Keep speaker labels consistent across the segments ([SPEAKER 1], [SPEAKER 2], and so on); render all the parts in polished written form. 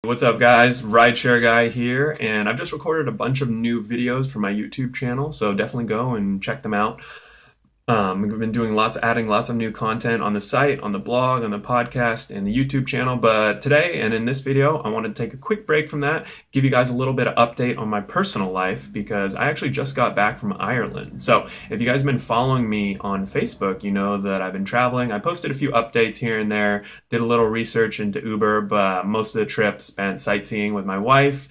[SPEAKER 1] What's up, guys? Rideshare Guy here, and I've just recorded a bunch of new videos for my YouTube channel, so definitely go and check them out. We've been adding lots of new content on the site, on the blog, on the podcast, and the YouTube channel. But today and in this video, I want to take a quick break from that, give you guys a little bit of update on my personal life because I actually just got back from Ireland. So if you guys have been following me on Facebook, you know that I've been traveling. I posted a few updates here and there, did a little research into Uber, but most of the trip spent sightseeing with my wife.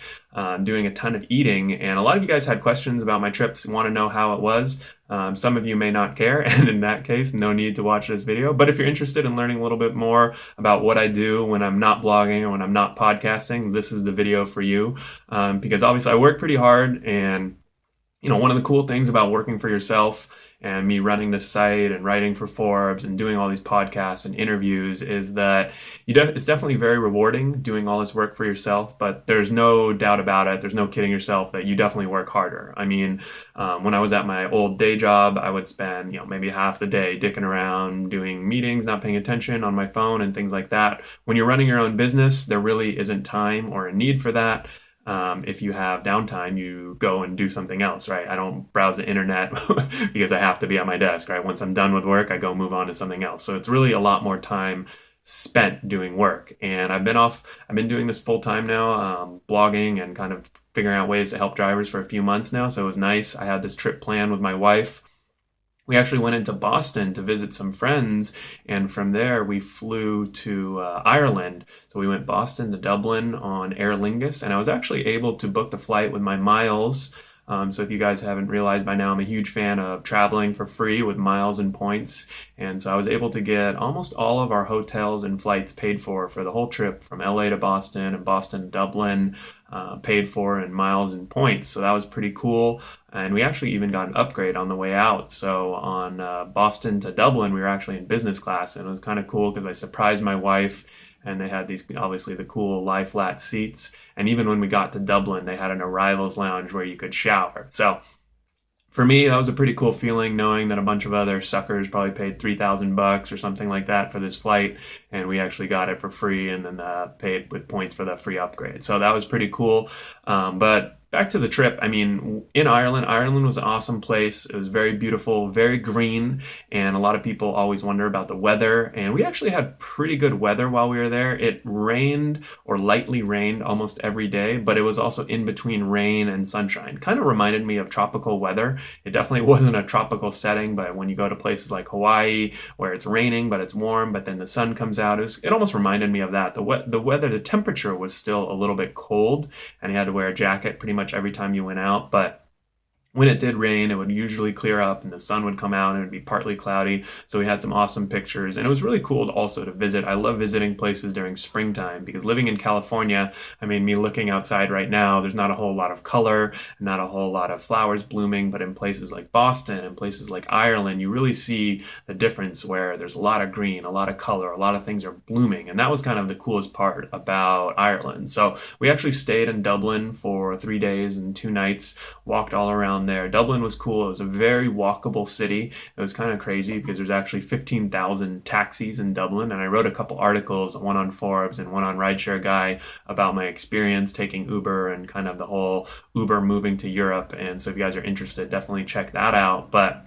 [SPEAKER 1] Doing a ton of eating, and a lot of you guys had questions about my trips and want to know how it was. Some of you may not care, and in that case, no need to watch this video. But if you're interested in learning a little bit more about what I do when I'm not blogging or when I'm not podcasting, this is the video for you. Because obviously I work pretty hard, and one of the cool things about working for yourself and me running this site and writing for Forbes and doing all these podcasts and interviews is that it's definitely very rewarding doing all this work for yourself, but there's no doubt about it. There's no kidding yourself that you definitely work harder. I mean, when I was at my old day job, I would spend, maybe half the day dicking around doing meetings, not paying attention on my phone and things like that. When you're running your own business, there really isn't time or a need for that. If you have downtime, you go and do something else, right? I don't browse the internet because I have to be at my desk, right? Once I'm done with work, I go move on to something else. So it's really a lot more time spent doing work. And I've been doing this full time now, blogging and kind of figuring out ways to help drivers for a few months now. So it was nice. I had this trip planned with my wife. We actually went into Boston to visit some friends, and from there we flew to Ireland. So we went Boston to Dublin on Aer Lingus, and I was actually able to book the flight with my miles. So if you guys haven't realized by now, I'm a huge fan of traveling for free with miles and points. And so I was able to get almost all of our hotels and flights paid for the whole trip from LA to Boston and Boston to Dublin, paid for in miles and points. So that was pretty cool. And we actually even got an upgrade on the way out. So on Boston to Dublin, we were actually in business class, and it was kind of cool because I surprised my wife, and they had these, obviously, the cool lie flat seats. And even when we got to Dublin, they had an arrivals lounge where you could shower. So for me, that was a pretty cool feeling, knowing that a bunch of other suckers probably paid $3,000 or something like that for this flight, and we actually got it for free, and then paid with points for the free upgrade. So that was pretty cool. But back to the trip, I mean, in Ireland was an awesome place. It was very beautiful, very green, and a lot of people always wonder about the weather, and we actually had pretty good weather while we were there. It rained or lightly rained almost every day, but it was also in between rain and sunshine. Kind of reminded me of tropical weather. It definitely wasn't a tropical setting, but when you go to places like Hawaii where it's raining but it's warm, but then the sun comes out, it almost reminded me of that. The temperature was still a little bit cold, and you had to wear a jacket pretty much every time you went out, but when it did rain, it would usually clear up and the sun would come out and it would be partly cloudy. So we had some awesome pictures, and it was really cool also to visit. I love visiting places during springtime because living in California, I mean, me looking outside right now, there's not a whole lot of color, not a whole lot of flowers blooming, but in places like Boston and places like Ireland, you really see the difference where there's a lot of green, a lot of color, a lot of things are blooming. And that was kind of the coolest part about Ireland. So we actually stayed in Dublin for 3 days and 2 nights, walked all around there. Dublin was cool. It was a very walkable city. It was kind of crazy because there's actually 15,000 taxis in Dublin, and I wrote a couple articles, one on Forbes and one on Rideshare Guy, about my experience taking Uber and kind of the whole Uber moving to Europe. And so if you guys are interested, definitely check that out. But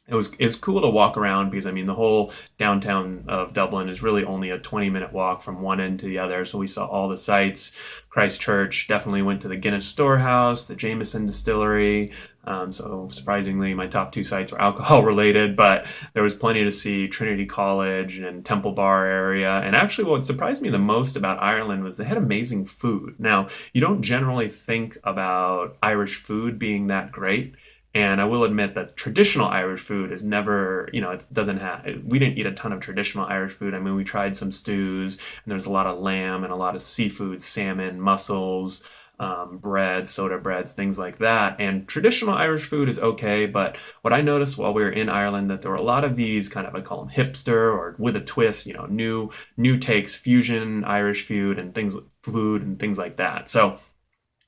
[SPEAKER 1] it's cool to walk around because, I mean, the whole downtown of Dublin is really only a 20-minute walk from one end to the other. So we saw all the sights. Christchurch, definitely went to the Guinness Storehouse, the Jameson Distillery. So surprisingly, my top 2 sites were alcohol related, but there was plenty to see. Trinity College and Temple Bar area. And actually what surprised me the most about Ireland was they had amazing food. Now, you don't generally think about Irish food being that great. And I will admit that traditional Irish food is never, we didn't eat a ton of traditional Irish food. I mean, we tried some stews, and there's a lot of lamb and a lot of seafood, salmon, mussels, bread, soda breads, things like that. And traditional Irish food is okay, but what I noticed while we were in Ireland, that there were a lot of these kind of, I call them hipster or with a twist, new takes, fusion Irish food and things like that. So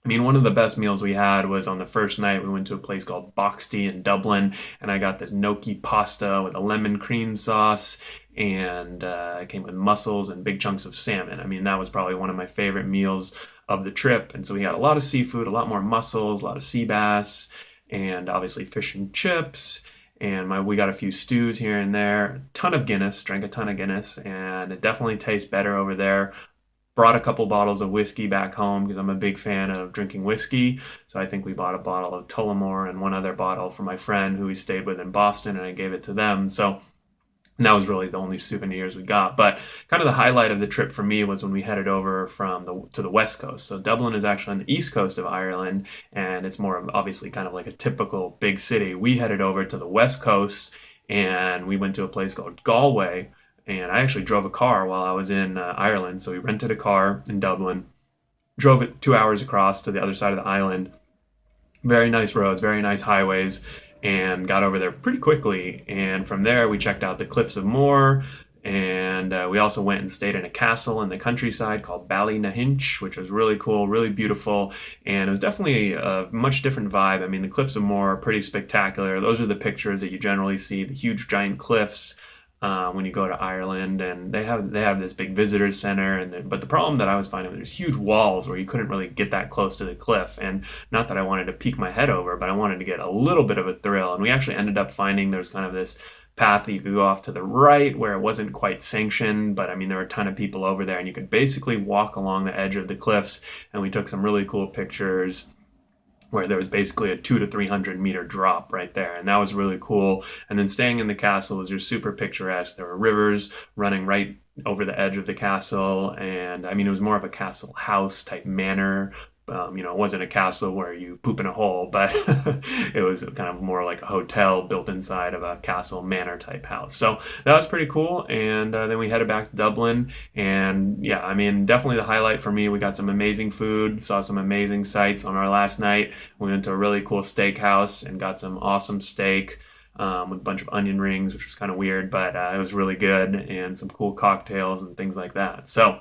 [SPEAKER 1] I mean, one of the best meals we had was on the first night. We went to a place called Boxty in Dublin, and I got this gnocchi pasta with a lemon cream sauce and it came with mussels and big chunks of salmon. I mean, that was probably one of my favorite meals of the trip. And so we had a lot of seafood, a lot more mussels, a lot of sea bass, and obviously fish and chips. And we got a few stews here and there. A ton of Guinness, drank a ton of Guinness, and it definitely tastes better over there. Brought a couple bottles of whiskey back home because I'm a big fan of drinking whiskey. So I think we bought a bottle of Tullamore and one other bottle for my friend who we stayed with in Boston, and I gave it to them. So and that was really the only souvenirs we got. But kind of the highlight of the trip for me was when we headed over to the west coast. So Dublin is actually on the east coast of Ireland, and it's more of obviously kind of like a typical big city. We headed over to the west coast, and we went to a place called Galway. And I actually drove a car while I was in Ireland. So we rented a car in Dublin, drove it 2 hours across to the other side of the island. Very nice roads, very nice highways, and got over there pretty quickly. And from there, we checked out the Cliffs of Moher, and we also went and stayed in a castle in the countryside called Ballynahinch, which was really cool, really beautiful, and it was definitely a much different vibe. I mean, the Cliffs of Moher are pretty spectacular. Those are the pictures that you generally see, the huge giant cliffs. When you go to Ireland, and they have this big visitors center, but the problem that I was finding was there's huge walls where you couldn't really get that close to the cliff. And not that I wanted to peek my head over, but I wanted to get a little bit of a thrill. And we actually ended up finding there's kind of this path that you could go off to the right where it wasn't quite sanctioned, but I mean there were a ton of people over there, and you could basically walk along the edge of the cliffs. And we took some really cool pictures where there was basically a 200 to 300 meter drop right there. And that was really cool. And then staying in the castle was just super picturesque. There were rivers running right over the edge of the castle. And I mean, it was more of a castle house type manor. It wasn't a castle where you poop in a hole, but it was kind of more like a hotel built inside of a castle manor type house. So that was pretty cool. And then we headed back to Dublin. And yeah, I mean, definitely the highlight for me, we got some amazing food, saw some amazing sights on our last night. We went to a really cool steakhouse and got some awesome steak. With a bunch of onion rings, which was kind of weird, but it was really good, and some cool cocktails and things like that. So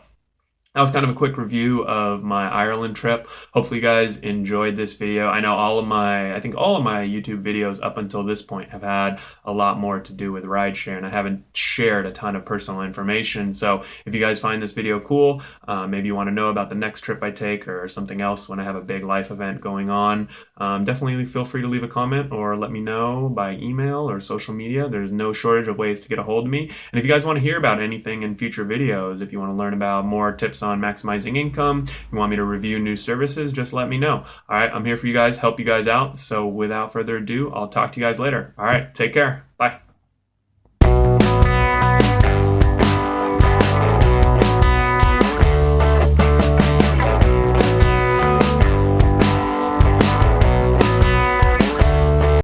[SPEAKER 1] that was kind of a quick review of my Ireland trip. Hopefully you guys enjoyed this video. I know I think all of my YouTube videos up until this point have had a lot more to do with rideshare, and I haven't shared a ton of personal information. So if you guys find this video cool, maybe you want to know about the next trip I take or something else when I have a big life event going on, definitely feel free to leave a comment or let me know by email or social media. There's no shortage of ways to get a hold of me. And if you guys want to hear about anything in future videos, if you want to learn about more tips on maximizing income, you want me to review new services, just let me know. All right, I'm here for you guys, help you guys out. So without further ado, I'll talk to you guys later. All right, take care.